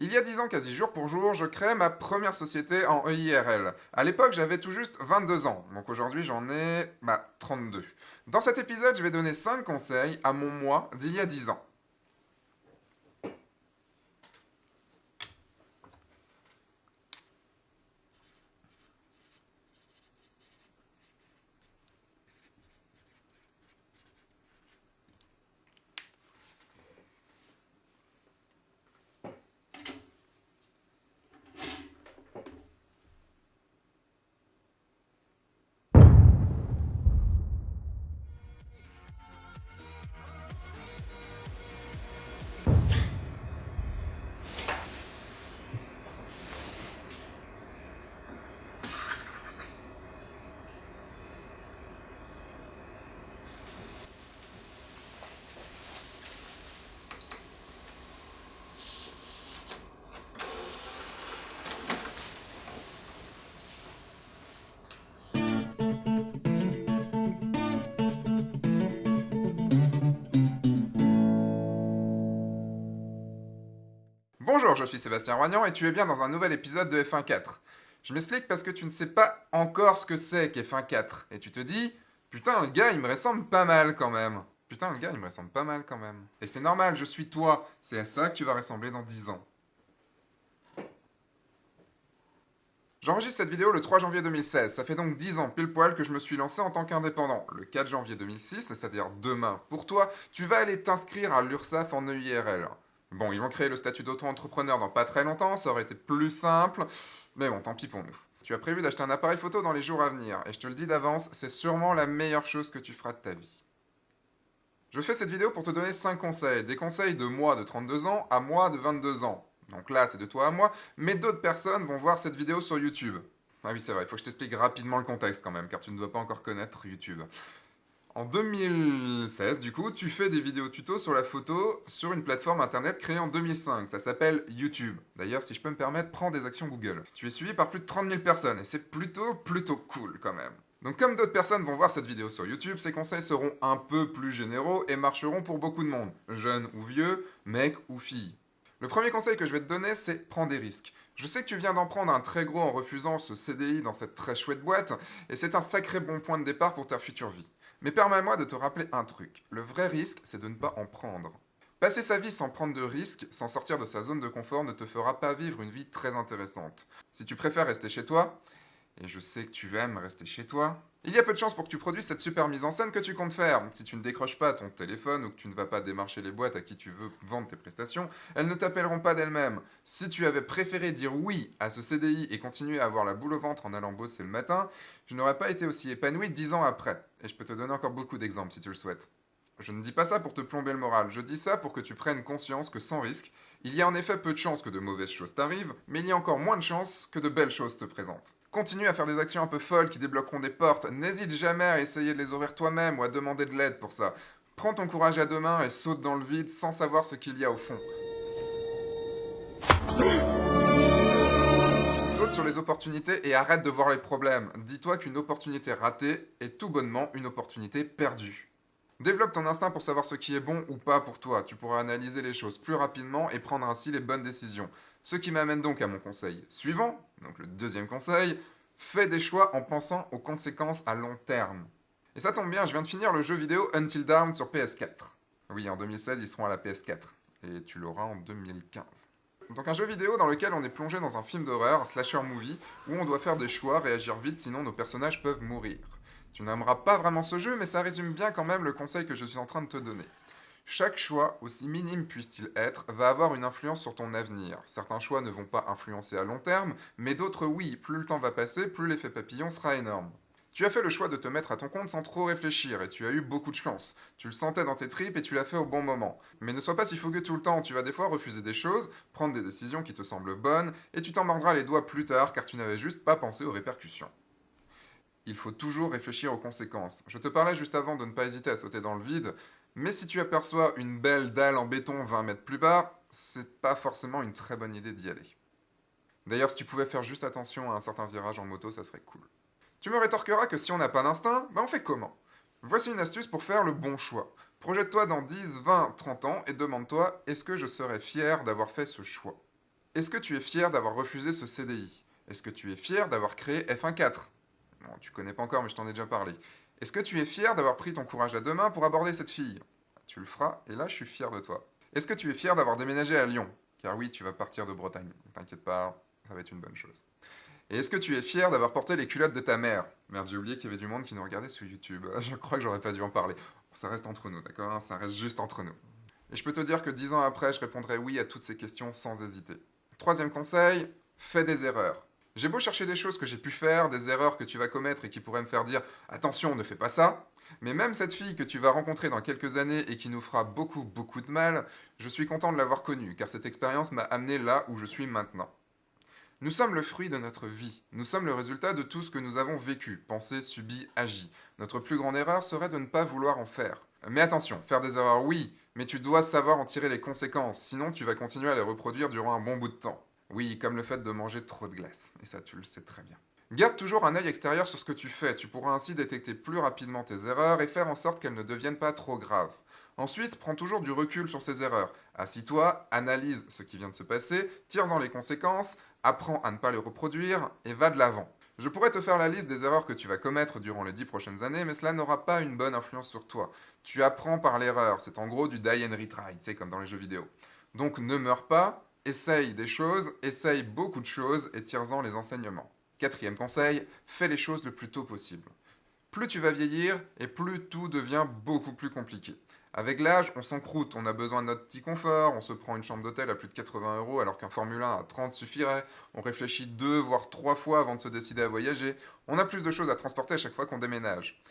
Il y a 10 ans, quasi jour pour jour, je crée ma première société en EIRL. À l'époque, j'avais tout juste 22 ans, donc aujourd'hui j'en ai 32. Dans cet épisode, je vais donner 5 conseils à mon moi d'il y a 10 ans. Bonjour, je suis Sébastien Roignan et tu es bien dans un nouvel épisode de F1.4. Je m'explique parce que tu ne sais pas encore ce que c'est qu'F1.4. Et tu te dis, putain, le gars, il me ressemble pas mal quand même. Putain, le gars, il me ressemble pas mal quand même. Et c'est normal, je suis toi. C'est à ça que tu vas ressembler dans 10 ans. J'enregistre cette vidéo le 3 janvier 2016, ça fait donc 10 ans pile poil que je me suis lancé en tant qu'indépendant. Le 4 janvier 2006, c'est-à-dire demain, pour toi, tu vas aller t'inscrire à l'URSSAF en EIRL. Bon, ils vont créer le statut d'auto-entrepreneur dans pas très longtemps, ça aurait été plus simple, mais bon, tant pis pour nous. Tu as prévu d'acheter un appareil photo dans les jours à venir, et je te le dis d'avance, c'est sûrement la meilleure chose que tu feras de ta vie. Je fais cette vidéo pour te donner 5 conseils, des conseils de moi de 32 ans à moi de 22 ans. Donc là, c'est de toi à moi, mais d'autres personnes vont voir cette vidéo sur YouTube. Ah oui, c'est vrai, il faut que je t'explique rapidement le contexte quand même, car tu ne dois pas encore connaître YouTube. En 2016, du coup, tu fais des vidéos tutos sur la photo sur une plateforme internet créée en 2005. Ça s'appelle YouTube. D'ailleurs, si je peux me permettre, prends des actions Google. Tu es suivi par plus de 30 000 personnes, et c'est plutôt cool quand même. Donc comme d'autres personnes vont voir cette vidéo sur YouTube, ces conseils seront un peu plus généraux et marcheront pour beaucoup de monde, jeunes ou vieux, mecs ou filles. Le premier conseil que je vais te donner, c'est prends des risques. Je sais que tu viens d'en prendre un très gros en refusant ce CDI dans cette très chouette boîte, et c'est un sacré bon point de départ pour ta future vie. Mais permets-moi de te rappeler un truc. Le vrai risque, c'est de ne pas en prendre. Passer sa vie sans prendre de risques, sans sortir de sa zone de confort, ne te fera pas vivre une vie très intéressante. Si tu préfères rester chez toi, et je sais que tu aimes rester chez toi, il y a peu de chances pour que tu produises cette super mise en scène que tu comptes faire. Si tu ne décroches pas ton téléphone ou que tu ne vas pas démarcher les boîtes à qui tu veux vendre tes prestations, elles ne t'appelleront pas d'elles-mêmes. Si tu avais préféré dire oui à ce CDI et continuer à avoir la boule au ventre en allant bosser le matin, je n'aurais pas été aussi épanoui 10 ans après. Et je peux te donner encore beaucoup d'exemples si tu le souhaites. Je ne dis pas ça pour te plomber le moral, je dis ça pour que tu prennes conscience que sans risque, il y a en effet peu de chances que de mauvaises choses t'arrivent, mais il y a encore moins de chances que de belles choses te présentent. Continue à faire des actions un peu folles qui débloqueront des portes, n'hésite jamais à essayer de les ouvrir toi-même ou à demander de l'aide pour ça. Prends ton courage à deux mains et saute dans le vide sans savoir ce qu'il y a au fond. Saute sur les opportunités et arrête de voir les problèmes. Dis-toi qu'une opportunité ratée est tout bonnement une opportunité perdue. Développe ton instinct pour savoir ce qui est bon ou pas pour toi. Tu pourras analyser les choses plus rapidement et prendre ainsi les bonnes décisions. Ce qui m'amène donc à mon conseil suivant, donc le deuxième conseil, fais des choix en pensant aux conséquences à long terme. Et ça tombe bien, je viens de finir le jeu vidéo Until Dawn sur PS4. Oui, en 2016, ils seront à la PS4. Et tu l'auras en 2015. Donc un jeu vidéo dans lequel on est plongé dans un film d'horreur, un slasher movie, où on doit faire des choix, réagir vite, sinon nos personnages peuvent mourir. Tu n'aimeras pas vraiment ce jeu, mais ça résume bien quand même le conseil que je suis en train de te donner. Chaque choix, aussi minime puisse-t-il être, va avoir une influence sur ton avenir. Certains choix ne vont pas influencer à long terme, mais d'autres oui. Plus le temps va passer, plus l'effet papillon sera énorme. Tu as fait le choix de te mettre à ton compte sans trop réfléchir, et tu as eu beaucoup de chance. Tu le sentais dans tes tripes et tu l'as fait au bon moment. Mais ne sois pas si fougueux tout le temps, tu vas des fois refuser des choses, prendre des décisions qui te semblent bonnes, et tu t'en mordras les doigts plus tard car tu n'avais juste pas pensé aux répercussions. Il faut toujours réfléchir aux conséquences. Je te parlais juste avant de ne pas hésiter à sauter dans le vide, mais si tu aperçois une belle dalle en béton 20 mètres plus bas, c'est pas forcément une très bonne idée d'y aller. D'ailleurs, si tu pouvais faire juste attention à un certain virage en moto, ça serait cool. Tu me rétorqueras que si on n'a pas d'instinct, on fait comment? Voici une astuce pour faire le bon choix. Projette-toi dans 10, 20, 30 ans et demande-toi, est-ce que je serais fier d'avoir fait ce choix? Est-ce que tu es fier d'avoir refusé ce CDI? Est-ce que tu es fier d'avoir créé F1.4? Bon, tu connais pas encore, mais je t'en ai déjà parlé. Est-ce que tu es fier d'avoir pris ton courage à deux mains pour aborder cette fille? Tu le feras, et là, je suis fier de toi. Est-ce que tu es fier d'avoir déménagé à Lyon? Car oui, tu vas partir de Bretagne. Ne t'inquiète pas, ça va être une bonne chose. Et est-ce que tu es fier d'avoir porté les culottes de ta mère? Merde, j'ai oublié qu'il y avait du monde qui nous regardait sur YouTube. Je crois que j'aurais pas dû en parler. Bon, ça reste entre nous, d'accord? Ça reste juste entre nous. Et je peux te dire que 10 ans après, je répondrai oui à toutes ces questions sans hésiter. Troisième conseil, fais des erreurs. J'ai beau chercher des choses que j'ai pu faire, des erreurs que tu vas commettre et qui pourraient me faire dire attention, ne fais pas ça, mais même cette fille que tu vas rencontrer dans quelques années et qui nous fera beaucoup de mal, je suis content de l'avoir connue, car cette expérience m'a amené là où je suis maintenant. Nous sommes le fruit de notre vie, nous sommes le résultat de tout ce que nous avons vécu, pensé, subi, agi. Notre plus grande erreur serait de ne pas vouloir en faire. Mais attention, faire des erreurs oui, mais tu dois savoir en tirer les conséquences, sinon tu vas continuer à les reproduire durant un bon bout de temps. Oui, comme le fait de manger trop de glace, et ça tu le sais très bien. Garde toujours un œil extérieur sur ce que tu fais, tu pourras ainsi détecter plus rapidement tes erreurs et faire en sorte qu'elles ne deviennent pas trop graves. Ensuite, prends toujours du recul sur ces erreurs. Assis-toi, analyse ce qui vient de se passer, tire-en les conséquences, apprends à ne pas les reproduire et va de l'avant. Je pourrais te faire la liste des erreurs que tu vas commettre durant les 10 prochaines années, mais cela n'aura pas une bonne influence sur toi. Tu apprends par l'erreur, c'est en gros du die and retry, tu sais, comme dans les jeux vidéo. Donc ne meurs pas, essaye des choses, essaye beaucoup de choses et tire-en les enseignements. Quatrième conseil, fais les choses le plus tôt possible. Plus tu vas vieillir et plus tout devient beaucoup plus compliqué. Avec l'âge, on s'encroute, on a besoin de notre petit confort, on se prend une chambre d'hôtel à plus de 80 € alors qu'un Formule 1 à 30 suffirait, on réfléchit 2 voire 3 fois avant de se décider à voyager, on a plus de choses à transporter à chaque fois qu'on déménage.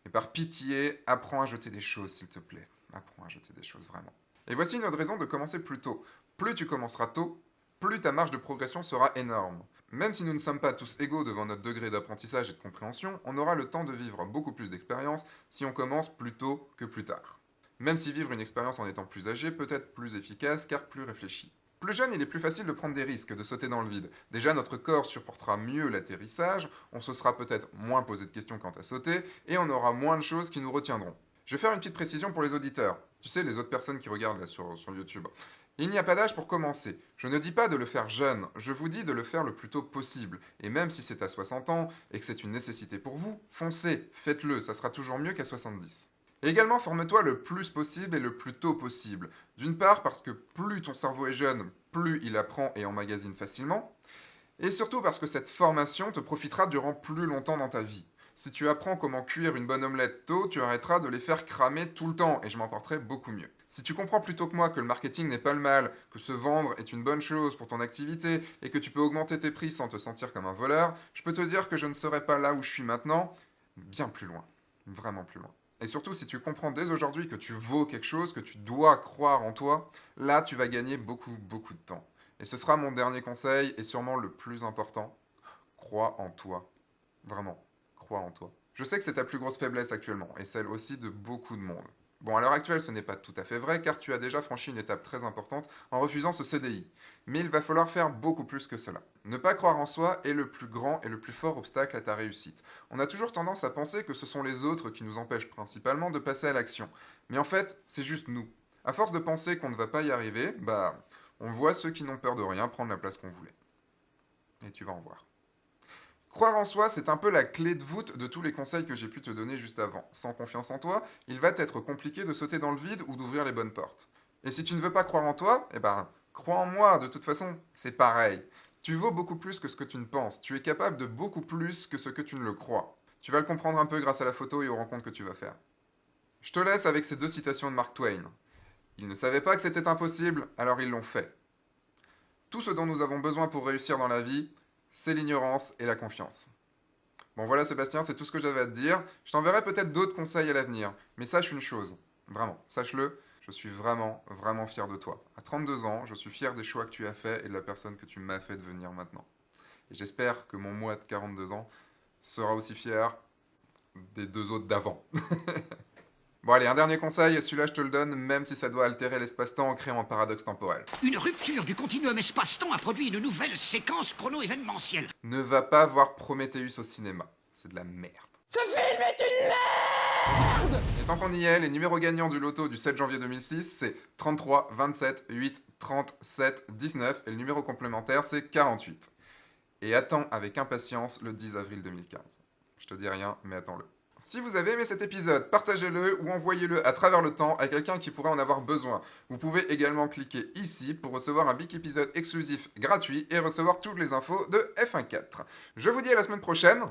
Et par pitié, apprends à jeter des choses s'il te plaît. Apprends à jeter des choses vraiment. Et voici une autre raison de commencer plus tôt. Plus tu commenceras tôt, plus ta marge de progression sera énorme. Même si nous ne sommes pas tous égaux devant notre degré d'apprentissage et de compréhension, on aura le temps de vivre beaucoup plus d'expériences si on commence plus tôt que plus tard. Même si vivre une expérience en étant plus âgé peut être plus efficace car plus réfléchi. Plus jeune, il est plus facile de prendre des risques, de sauter dans le vide. Déjà, notre corps supportera mieux l'atterrissage, on se sera peut-être moins posé de questions quant à sauter, et on aura moins de choses qui nous retiendront. Je vais faire une petite précision pour les auditeurs. Tu sais, les autres personnes qui regardent là sur YouTube. Il n'y a pas d'âge pour commencer. Je ne dis pas de le faire jeune, je vous dis de le faire le plus tôt possible. Et même si c'est à 60 ans et que c'est une nécessité pour vous, foncez, faites-le, ça sera toujours mieux qu'à 70. Et également, forme-toi le plus possible et le plus tôt possible. D'une part, parce que plus ton cerveau est jeune, plus il apprend et emmagasine facilement. Et surtout parce que cette formation te profitera durant plus longtemps dans ta vie. Si tu apprends comment cuire une bonne omelette tôt, tu arrêteras de les faire cramer tout le temps et je m'en porterai beaucoup mieux. Si tu comprends plutôt que moi que le marketing n'est pas le mal, que se vendre est une bonne chose pour ton activité et que tu peux augmenter tes prix sans te sentir comme un voleur, je peux te dire que je ne serai pas là où je suis maintenant, bien plus loin. Vraiment plus loin. Et surtout, si tu comprends dès aujourd'hui que tu vaux quelque chose, que tu dois croire en toi, là, tu vas gagner beaucoup de temps. Et ce sera mon dernier conseil, et sûrement le plus important. Crois en toi. Vraiment, crois en toi. Je sais que c'est ta plus grosse faiblesse actuellement, et celle aussi de beaucoup de monde. Bon, à l'heure actuelle, ce n'est pas tout à fait vrai, car tu as déjà franchi une étape très importante en refusant ce CDI. Mais il va falloir faire beaucoup plus que cela. Ne pas croire en soi est le plus grand et le plus fort obstacle à ta réussite. On a toujours tendance à penser que ce sont les autres qui nous empêchent principalement de passer à l'action. Mais en fait, c'est juste nous. À force de penser qu'on ne va pas y arriver, on voit ceux qui n'ont peur de rien prendre la place qu'on voulait. Et tu vas en voir. Croire en soi, c'est un peu la clé de voûte de tous les conseils que j'ai pu te donner juste avant. Sans confiance en toi, il va t'être compliqué de sauter dans le vide ou d'ouvrir les bonnes portes. Et si tu ne veux pas croire en toi, crois en moi, de toute façon, c'est pareil. Tu vaux beaucoup plus que ce que tu ne penses, tu es capable de beaucoup plus que ce que tu ne le crois. Tu vas le comprendre un peu grâce à la photo et aux rencontres que tu vas faire. Je te laisse avec ces 2 citations de Mark Twain. Ils ne savaient pas que c'était impossible, alors ils l'ont fait. Tout ce dont nous avons besoin pour réussir dans la vie, c'est l'ignorance et la confiance. Bon voilà Sébastien, c'est tout ce que j'avais à te dire. Je t'enverrai peut-être d'autres conseils à l'avenir. Mais sache une chose, vraiment, sache-le, je suis vraiment fier de toi. À 32 ans, je suis fier des choix que tu as faits et de la personne que tu m'as fait devenir maintenant. Et j'espère que mon moi de 42 ans sera aussi fier des 2 autres d'avant. Bon allez, un dernier conseil, et celui-là je te le donne, même si ça doit altérer l'espace-temps en créant un paradoxe temporel. Une rupture du continuum espace-temps a produit une nouvelle séquence chrono-événementielle. Ne va pas voir Prometheus au cinéma, c'est de la merde. Ce film est une merde! Et tant qu'on y est, les numéros gagnants du loto du 7 janvier 2006, c'est 33, 27, 8, 37, 19, et le numéro complémentaire, c'est 48. Et attends avec impatience le 10 avril 2015. Je te dis rien, mais attends-le. Si vous avez aimé cet épisode, partagez-le ou envoyez-le à travers le temps à quelqu'un qui pourrait en avoir besoin. Vous pouvez également cliquer ici pour recevoir un big épisode exclusif gratuit et recevoir toutes les infos de F1.4. Je vous dis à la semaine prochaine,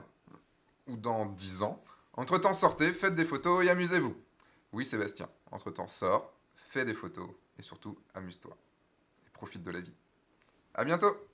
ou dans 10 ans. Entre-temps, sortez, faites des photos et amusez-vous. Oui, Sébastien, entre-temps, sors, fais des photos et surtout, amuse-toi. Et profite de la vie. À bientôt!